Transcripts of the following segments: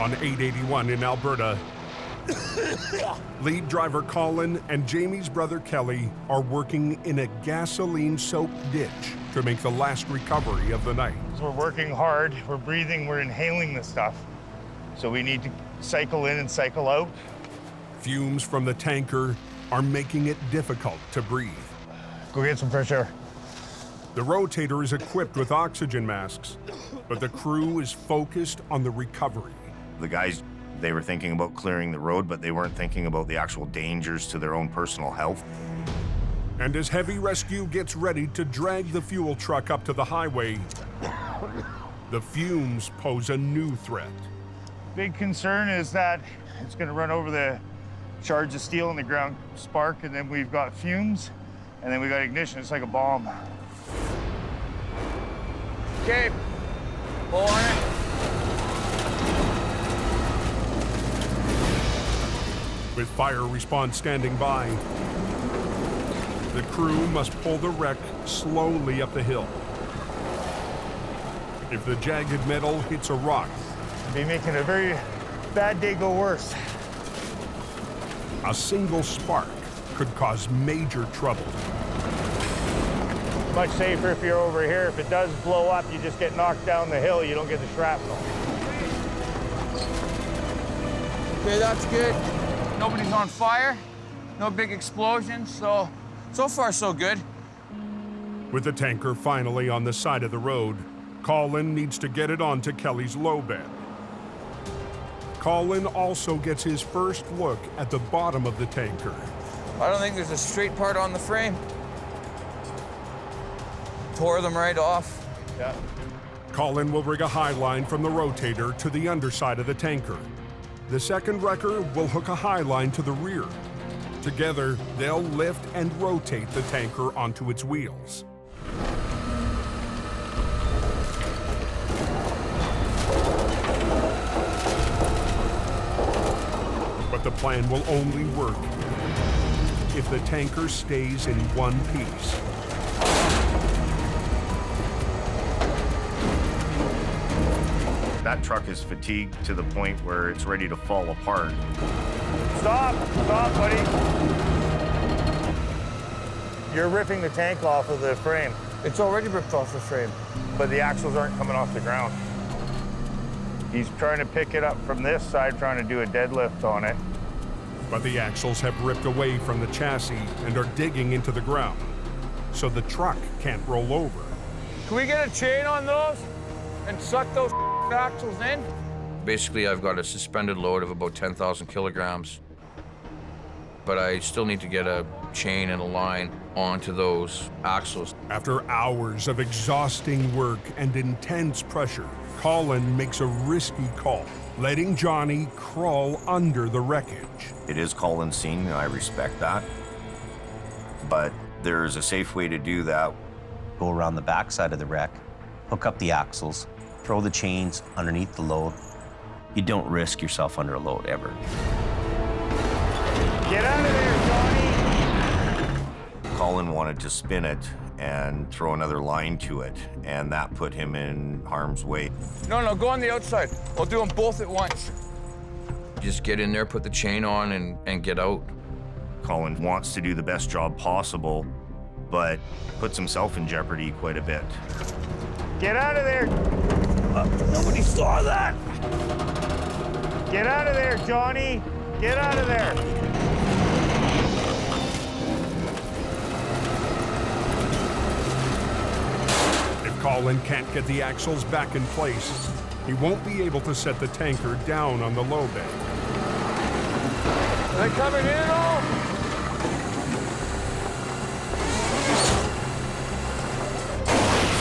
On 881 in Alberta, lead driver Colin and Jamie's brother Kelly are working in a gasoline-soaked ditch to make the last recovery of the night. So we're working hard, we're breathing, we're inhaling this stuff. So we need to cycle in and cycle out. Fumes from the tanker are making it difficult to breathe. Go get some fresh air. The rotator is equipped with oxygen masks, but the crew is focused on the recovery. The guys, they were thinking about clearing the road, but they weren't thinking about the actual dangers to their own personal health. And as heavy rescue gets ready to drag the fuel truck up to the highway, the fumes pose a new threat. Big concern is that it's going to run over the shards of steel in the ground, spark, and then we've got fumes, and then we got ignition. It's like a bomb. Okay, pull on it. With fire response standing by, the crew must pull the wreck slowly up the hill. If the jagged metal hits a rock, Be making a very bad day go worse. a single spark could cause major trouble. Much safer if you're over here. If it does blow up, you just get knocked down the hill. You don't get the shrapnel. Okay, that's good. Nobody's on fire, no big explosions, so far so good. With the tanker finally on the side of the road, Colin needs to get it onto Kelly's low bed. Colin also gets his first look at the bottom of the tanker. I don't think there's a straight part on the frame. Tore them right off. Yeah. Colin will rig a high line from the rotator to the underside of the tanker. The second wrecker will hook a high line to the rear. Together, they'll lift and rotate the tanker onto its wheels. But the plan will only work if the tanker stays in one piece. That truck is fatigued to the point where it's ready to fall apart. Stop, buddy. You're ripping the tank off of the frame, It's already ripped off the frame. but the axles aren't coming off the ground. He's trying to pick it up from this side, trying to do a deadlift on it. But the axles have ripped away from the chassis and are digging into the ground, so the truck can't roll over. Can we get a chain on those and suck those axles in? Basically, I've got a suspended load of about 10,000 kilograms, but I still need to get a chain and a line onto those axles. After hours of exhausting work and intense pressure, Colin makes a risky call, letting Johnny crawl under the wreckage. It is Colin's scene, and I respect that. But there's a safe way to do that. Go around the backside of the wreck, hook up the axles, throw the chains underneath the load. You don't risk yourself under a load ever. Get out of there, Johnny! Colin wanted to spin it and throw another line to it, and that put him in harm's way. No, go on the outside. I'll do them both at once. Just get in there, put the chain on, and get out. Colin wants to do the best job possible, but puts himself in jeopardy quite a bit. Get out of there! Nobody saw that! Get out of there, Johnny! Get out of there! If Colin can't get the axles back in place, he won't be able to set the tanker down on the low bed. Are they coming in at all?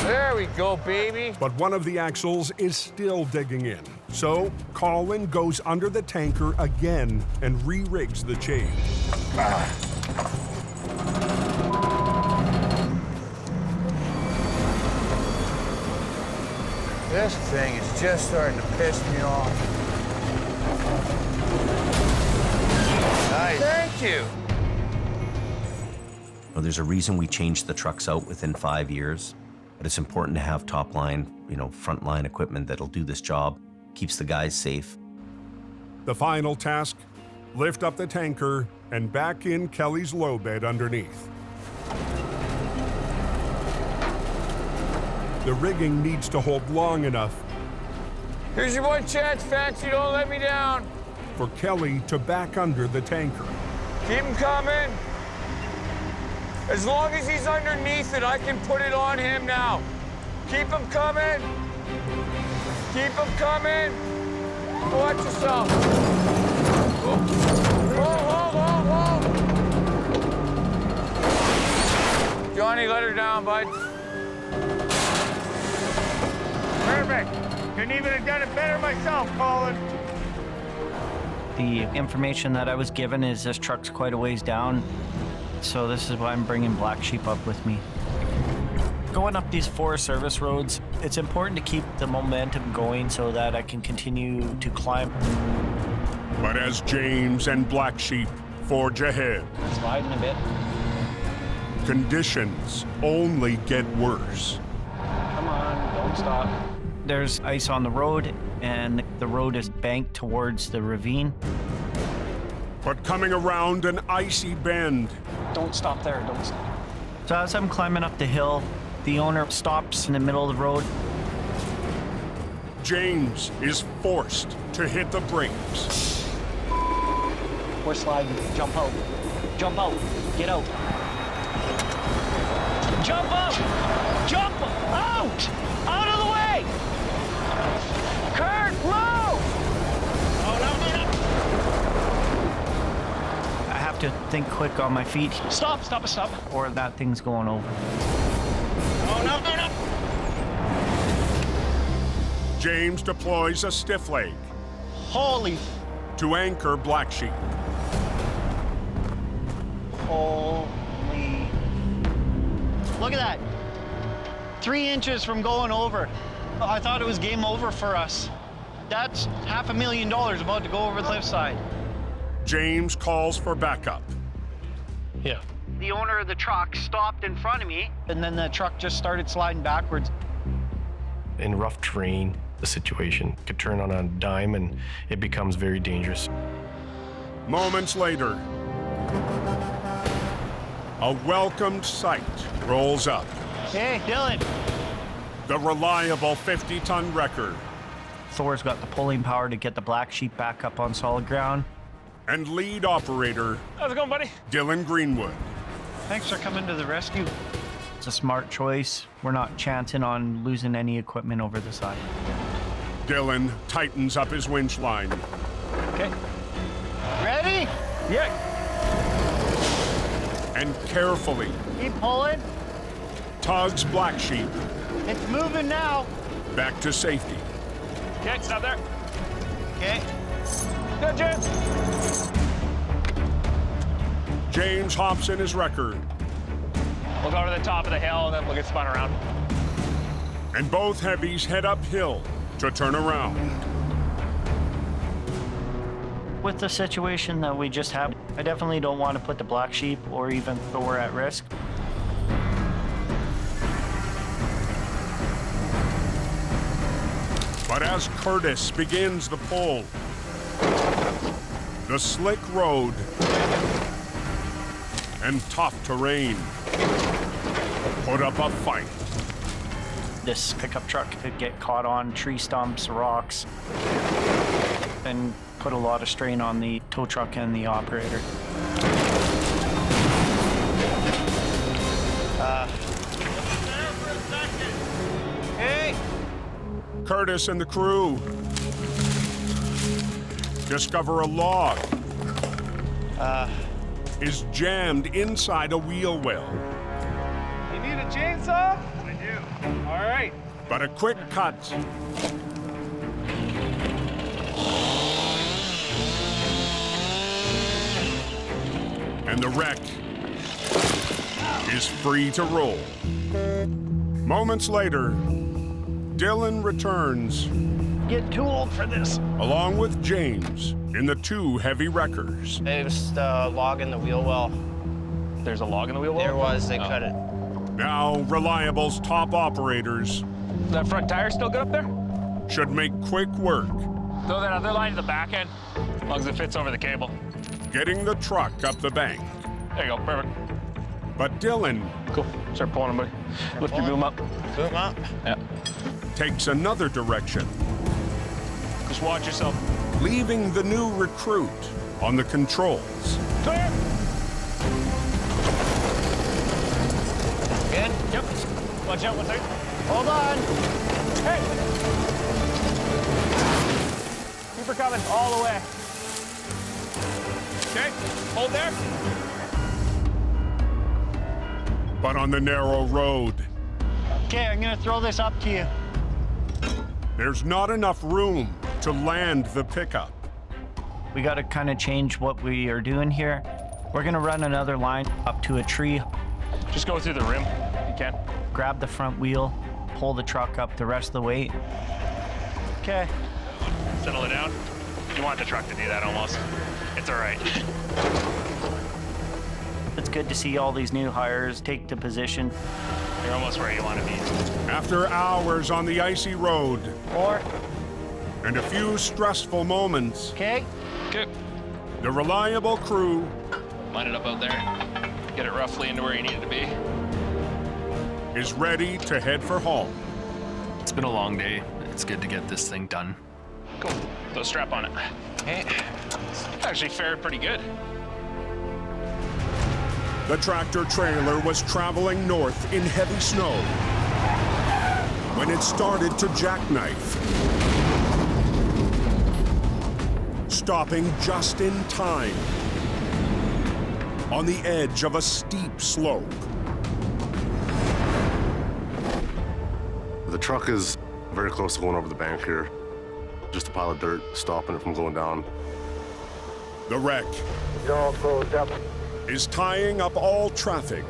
There we go, baby. But one of the axles is still digging in. So Colin goes under the tanker again and re-rigs the chain. This thing is just starting to piss me off. Nice. Thank you. Well, there's a reason we changed the trucks out within 5 years, but it's important to have top line, front line equipment that'll do this job, keeps the guys safe. The final task, lift up the tanker and back in Kelly's low bed underneath. The rigging needs to hold long enough Here's your one chance, Fancy, don't let me down. for Kelly to back under the tanker. Keep him coming. As long as he's underneath it, I can put it on him now. Keep him coming. Keep him coming. Watch yourself. Hold. Johnny, let her down, bud. Perfect. Couldn't even have done it better myself, Colin. The information that I was given is this truck's quite a ways down, so this is why I'm bringing Black Sheep up with me. Going up these 4 service roads, it's important to keep the momentum going so that I can continue to climb. But as James and Black Sheep forge ahead, Sliding a bit. conditions only get worse. Come on, don't stop. There's ice on the road, and the road is banked towards the ravine. But coming around an icy bend, Don't stop there, don't stop. So as I'm climbing up the hill, the owner stops in the middle of the road. James is forced to hit the brakes. We're sliding. Jump out. Jump out. Get out. Jump out! Jump out! Out of the way! Kurt, move! Oh, no. I have to think quick on my feet. Stop. Or that thing's going over. Oh, no. James deploys a stiff leg Holy. to anchor Black Sheep. Holy. Look at that. 3 inches from going over. I thought it was game over for us. That's $500,000 about to go over the cliffside. James calls for backup. Yeah. The owner of the truck stopped in front of me, and then the truck just started sliding backwards. In rough terrain, the situation could turn on a dime and it becomes very dangerous. Moments later, a welcomed sight rolls up. Hey, Dylan. The reliable 50-ton wrecker Thor's got the pulling power to get the Black Sheep back up on solid ground. and lead operator How's it going, buddy? Dylan Greenwood. Thanks for coming to the rescue. It's a smart choice. We're not chancing on losing any equipment over the side. Dylan tightens up his winch line Okay. Ready? Yeah. and carefully Keep pulling. tugs Black Sheep It's moving now. back to safety. Okay, stop there. Okay. Good, James. James hops in his wrecker, We'll go to the top of the hill and then we'll get spun around. and both heavies head uphill to turn around. With the situation that we just had, I definitely don't want to put the Black Sheep or even Thor at risk. But as Curtis begins the pull, the slick road and tough terrain put up a fight. This pickup truck could get caught on tree stumps, rocks, and put a lot of strain on the tow truck and the operator. Hey! Curtis and the crew discover a log is jammed inside a wheel well. You need a chainsaw? I do. All right. But a quick cut and the wreck is free to roll. Moments later, Dylan returns Get too old for this. along with James in the 2 heavy wreckers. It was the log in the wheel well. There's a log in the wheel well? There was, they cut it. Now, Reliable's top operators That front tire still good up there? should make quick work Throw that other line to the back end. As long as it fits over the cable. getting the truck up the bank. There you go, perfect. But Dylan Cool, start pulling them, buddy. Lift your boom up. Boom up. Yeah. takes another direction, Just watch yourself. leaving the new recruit on the controls. Clear. Good? Yep. Watch out, one second. Hold on. Hey! Keep her coming all the way. Okay, hold there. But on the narrow road, Okay, I'm gonna throw this up to you. there's not enough room to land the pickup. We gotta kind of change what we are doing here. We're gonna run another line up to a tree, Just go through the rim, if you can. grab the front wheel, pull the truck up the rest of the weight. Okay. Settle it down. You want the truck to do that almost. It's all right. It's good to see all these new hires take the position. You're almost where you want to be. After hours on the icy road 4. and a few stressful moments, Okay. Okay. the reliable crew Line it up out there. Get it roughly into where you need it to be. is ready to head for home. It's been a long day. It's good to get this thing done. Cool. Throw a strap on it. Okay. Actually fared pretty good. The tractor trailer was traveling north in heavy snow when it started to jackknife, stopping just in time on the edge of a steep slope. The truck is very close to going over the bank here. Just a pile of dirt stopping it from going down. The wreck is tying up all traffic,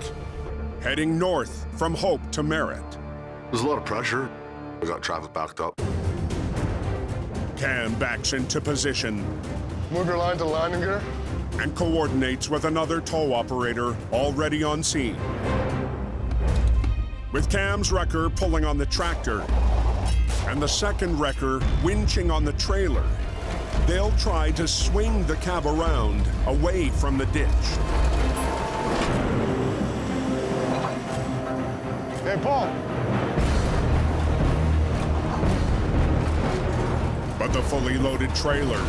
heading north from Hope to Merritt. There's a lot of pressure. We got traffic backed up. Cam backs into position Move your line to landing gear. and coordinates with another tow operator already on scene. With Cam's wrecker pulling on the tractor and the second wrecker winching on the trailer, they'll try to swing the cab around away from the ditch. Hey, Paul. But the fully loaded trailer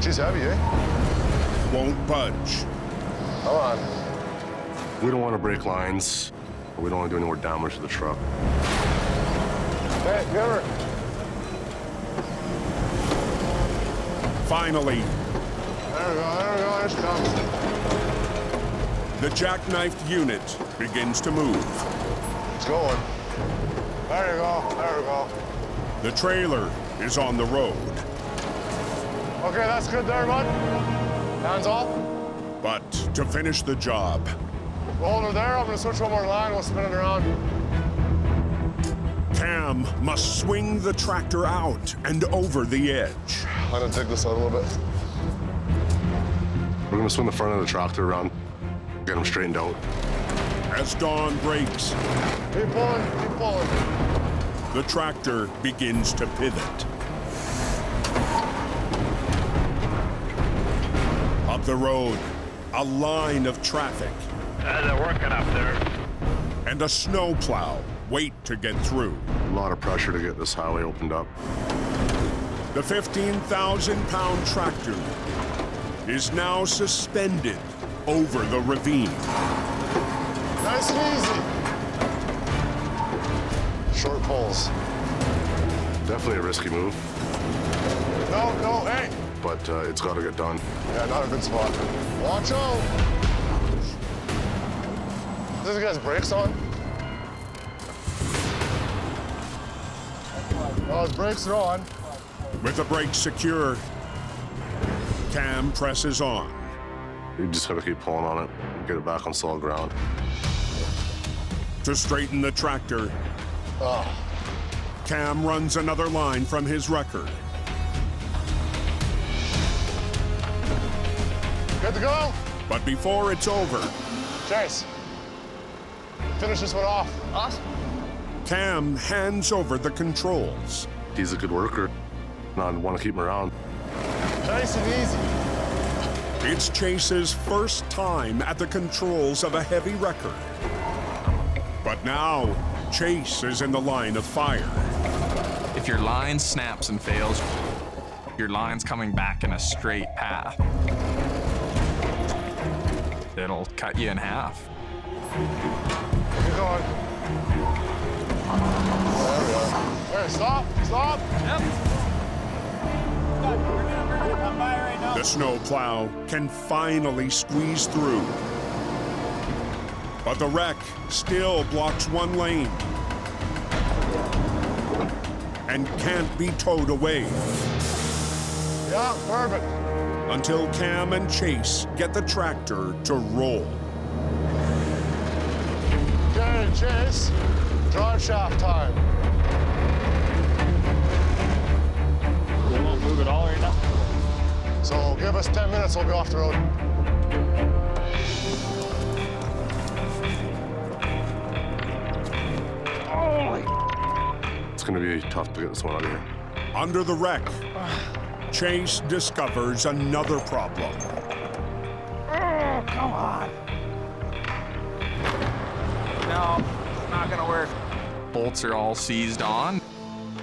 She's heavy, eh? won't budge. Come on. We don't want to break lines. We don't want to do any more damage to the truck. Hey, get her. Finally, There we go, here she comes. the jackknifed unit begins to move. It's going. There you go. The trailer is on the road, Okay, that's good there, bud. Hands off. but to finish the job, We'll hold her there. I'm gonna switch one more line. We'll spin it around. Cam must swing the tractor out and over the edge. I'm gonna dig this out a little bit. We're gonna swing the front of the tractor around, get them straightened out. As dawn breaks, Keep pulling. the tractor begins to pivot. Up the road, a line of traffic They're working up there. and a snowplow wait to get through. A lot of pressure to get this highway opened up. The 15,000-pound tractor is now suspended over the ravine. Nice and easy. Short pulls. Definitely a risky move. No, hey. But it's got to get done. Yeah, not a good spot. Watch out. Does the guy's brakes on? Oh, his brakes are on. With the brakes secure, Cam presses on. You just got to keep pulling on it and get it back on solid ground. To straighten the tractor, Cam runs another line from his record. Good to go. But before it's over, Chase, finish this one off. Awesome. Cam hands over the controls. He's a good worker. I want to keep him around. Nice and easy. It's Chase's first time at the controls of a heavy wrecker. But now, Chase is in the line of fire. If your line snaps and fails, your line's coming back in a straight path. It'll cut you in half. Keep going. There we go. Hey, stop, stop. Yep. The snowplow can finally squeeze through. But the wreck still blocks one lane and can't be towed away. Yeah, perfect. Until Cam and Chase get the tractor to roll. Okay, Chase, drive shaft time. We won't move at all right now. So give us 10 minutes, we'll be off the road. It's gonna be tough to get this one out of here. Under the wreck, Chase discovers another problem. Oh, come on. No, it's not gonna work. Bolts are all seized on,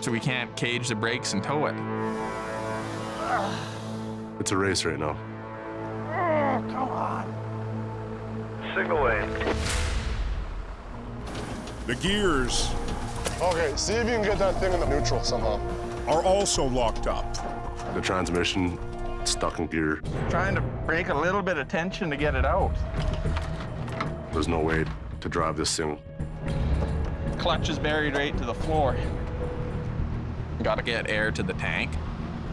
so we can't cage the brakes and tow it. It's a race right now. Oh, come on. Signal lane. The gears Okay, see if you can get that thing in the neutral somehow. are also locked up. The transmission stuck in gear. Trying to break a little bit of tension to get it out. There's no way to drive this thing. Clutch is buried right to the floor. Gotta get air to the tank.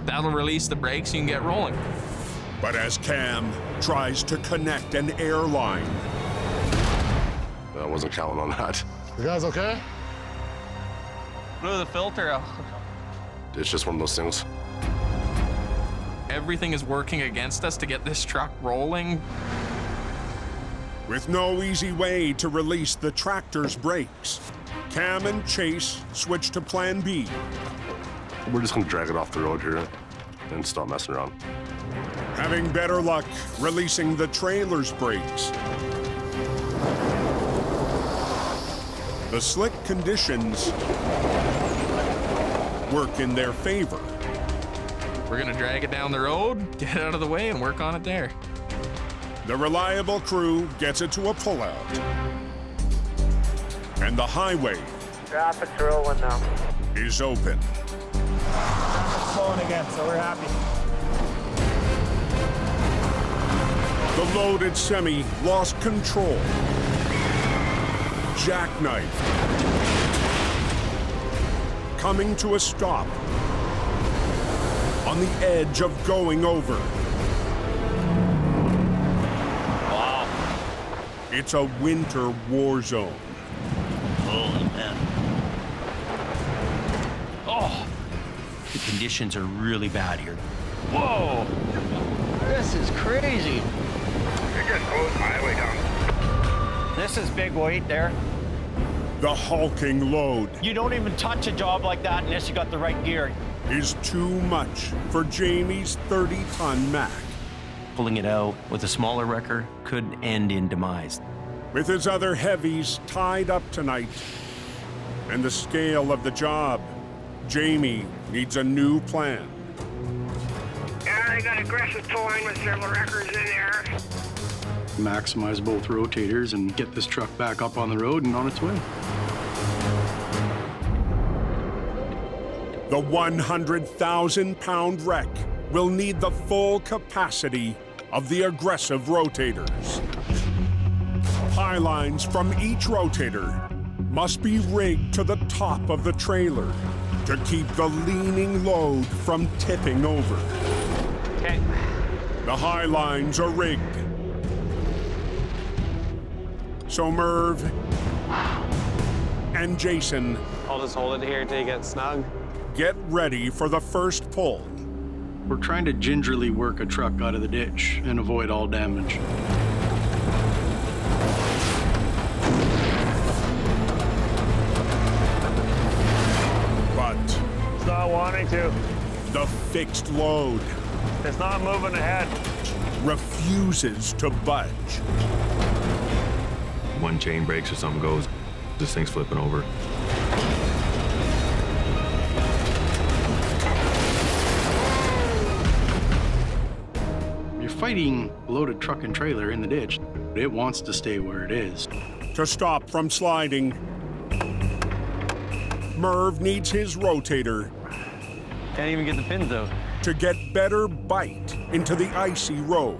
That'll release the brakes, you can get rolling. But as Cam tries to connect an airline, I wasn't counting on that. You guys okay? Blew the filter out. It's just one of those things. Everything is working against us to get this truck rolling. with no easy way to release the tractor's brakes, Cam and Chase switch to Plan B. We're just gonna drag it off the road here and stop messing around. Having better luck releasing the trailer's brakes, the slick conditions work in their favor. We're gonna drag it down the road, get it out of the way, and work on it there. The reliable crew gets it to a pullout. And the highway Traffic's rolling now. is open. Traffic's slowing again, so we're happy. The loaded semi lost control. Jackknifed. Coming to a stop. On the edge of going over. Wow. It's a winter war zone. Holy man. Oh, the conditions are really bad here. Whoa! This is crazy. You're just close highway down. This is big weight there. The hulking load You don't even touch a job like that unless you got the right gear. is too much for Jamie's 30-ton Mack. Pulling it out with a smaller wrecker could end in demise. With his other heavies tied up tonight and the scale of the job, Jamie needs a new plan. Yeah, they got aggressive towing with several wreckers in there. Maximize both rotators and get this truck back up on the road and on its way. The 100,000-pound wreck will need the full capacity of the aggressive rotators. Pylines from each rotator must be rigged to the top of the trailer to keep the leaning load from tipping over. Okay. The high lines are rigged. So Merv and Jason I'll just hold it here until you get snug. get ready for the first pull. We're trying to gingerly work a truck out of the ditch and avoid all damage. But It's not wanting to. the fixed load It's not moving ahead. Refuses to budge. One chain breaks or something goes, this thing's flipping over. You're fighting a loaded truck and trailer in the ditch. It wants to stay where it is. To stop from sliding, Merv needs his rotator. Can't even get the pins out. To get better bite into the icy road.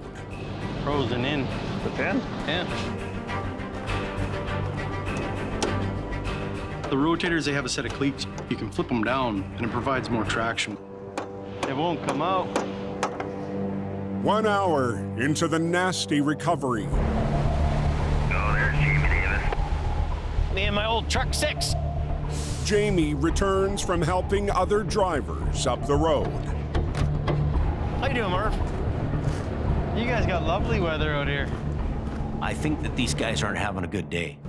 Frozen in. The pin? Yeah. The rotators, they have a set of cleats. You can flip them down and it provides more traction. It won't come out. 1 hour into the nasty recovery. Oh, there's Jamie Davis. Me and my old truck 6. Jamie returns from helping other drivers up the road. How you doing, Murph? You guys got lovely weather out here. I think that these guys aren't having a good day.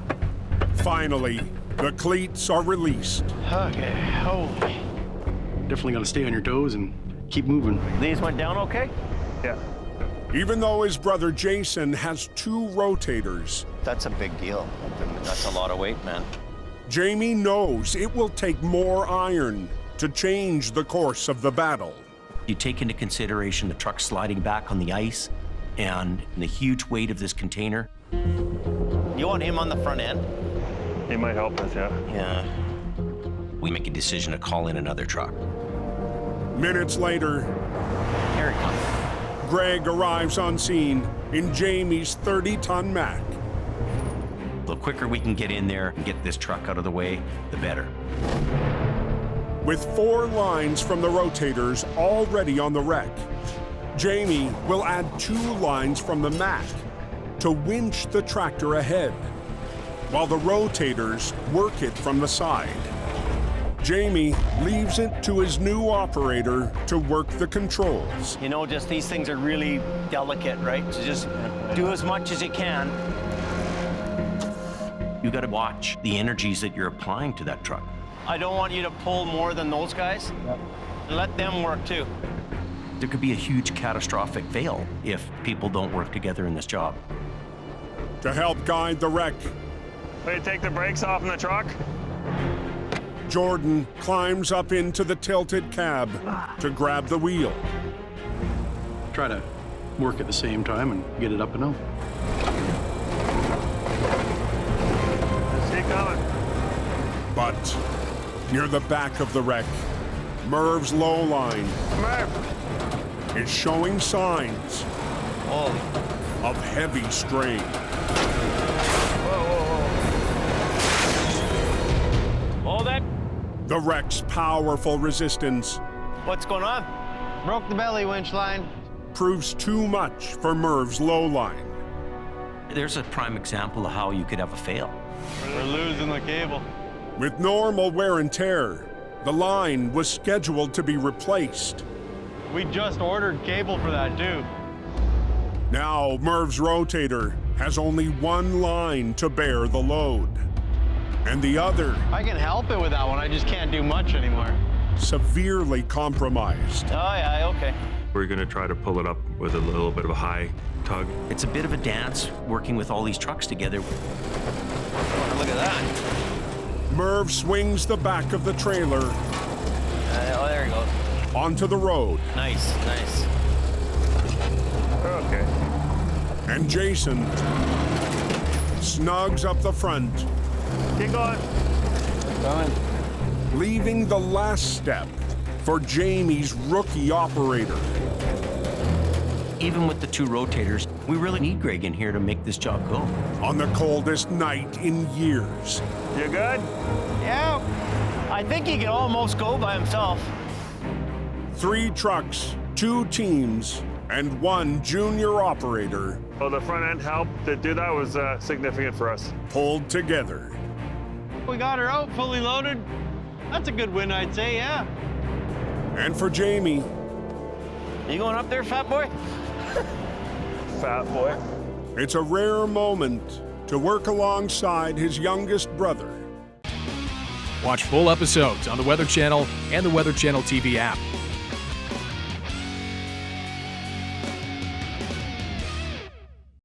Finally, the cleats are released. Okay, holy. Definitely got to stay on your toes and keep moving. These went down okay? Yeah. Even though his brother Jason has 2 rotators, That's a big deal. That's a lot of weight, man. Jamie knows it will take more iron to change the course of the battle. You take into consideration the truck sliding back on the ice and the huge weight of this container. You want him on the front end? He might help us, yeah. Yeah. We make a decision to call in another truck. Minutes later, Here it comes. Greg arrives on scene in Jamie's 30-ton Mack. The quicker we can get in there and get this truck out of the way, the better. With 4 lines from the rotators already on the wreck, Jamie will add 2 lines from the Mack to winch the tractor ahead, while the rotators work it from the side. Jamie leaves it to his new operator to work the controls. You know, just these things are really delicate, right? So just do as much as you can. You got to watch the energies that you're applying to that truck. I don't want you to pull more than those guys. Yep. Let them work too. There could be a huge catastrophic fail if people don't work together in this job. To help guide the wreck, Will you take the brakes off in the truck? Jordan climbs up into the tilted cab to grab the wheel. Try to work at the same time and get it up and out. Is he coming? But near the back of the wreck, Merv's low line is showing signs of heavy strain. Hold it. The wreck's powerful resistance What's going on? Broke the belly winch line. proves too much for Merv's low line. There's a prime example of how you could have a fail. We're losing the cable. With normal wear and tear, the line was scheduled to be replaced. We just ordered cable for that too. Now Merv's rotator has only 1 line to bear the load, and the other I can help it with that one. I just can't do much anymore. severely compromised. Oh yeah, okay. We're gonna try to pull it up with a little bit of a high tug. It's a bit of a dance working with all these trucks together. Look at that. Merv swings the back of the trailer Oh, there he goes. onto the road, Nice, nice. Okay. and Jason snugs up the front, Keep going. leaving the last step for Jamie's rookie operator. Even with the 2 rotators, we really need Greg in here to make this job go. On the coldest night in years, You good? Yeah. I think he can almost go by himself. 3 trucks, 2 teams, and 1 junior operator Well, the front end help to do that was significant for us. pulled together. We got her out fully loaded. That's a good win, I'd say, yeah. And for Jamie, You going up there, fat boy? Fat boy. it's a rare moment to work alongside his youngest brother. Watch full episodes on the Weather Channel and the Weather Channel TV app.